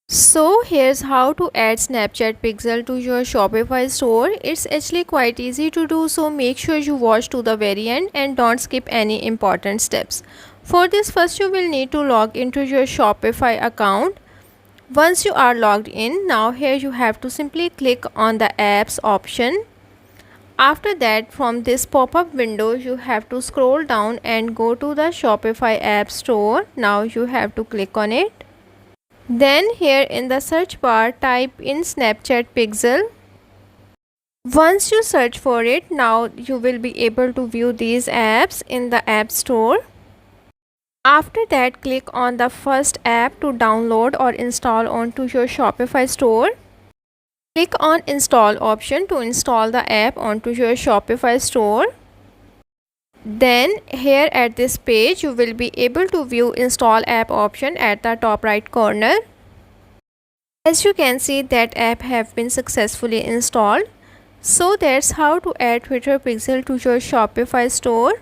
So here's how to add Snapchat pixel to your Shopify store. It's actually quite easy to do, so make sure you watch to the very end and don't skip any important steps. For this, first you will need to log into your Shopify account. Once you are logged in, now here you have to simply click on the apps option. After that, from this pop-up window you have to scroll down and go to the Shopify app store. Now you have to click on it. Then here in the search bar type in Snapchat pixel. Once you search for it, now you will be able to view these apps in the app store. After that, click on the first app to download or install onto your Shopify store. Click on install option to install the app onto your Shopify store. Then here at this page you will be able to view install app option at the top right corner. As you can see, that app have been successfully installed. So that's how to add Twitter pixel to your Shopify store.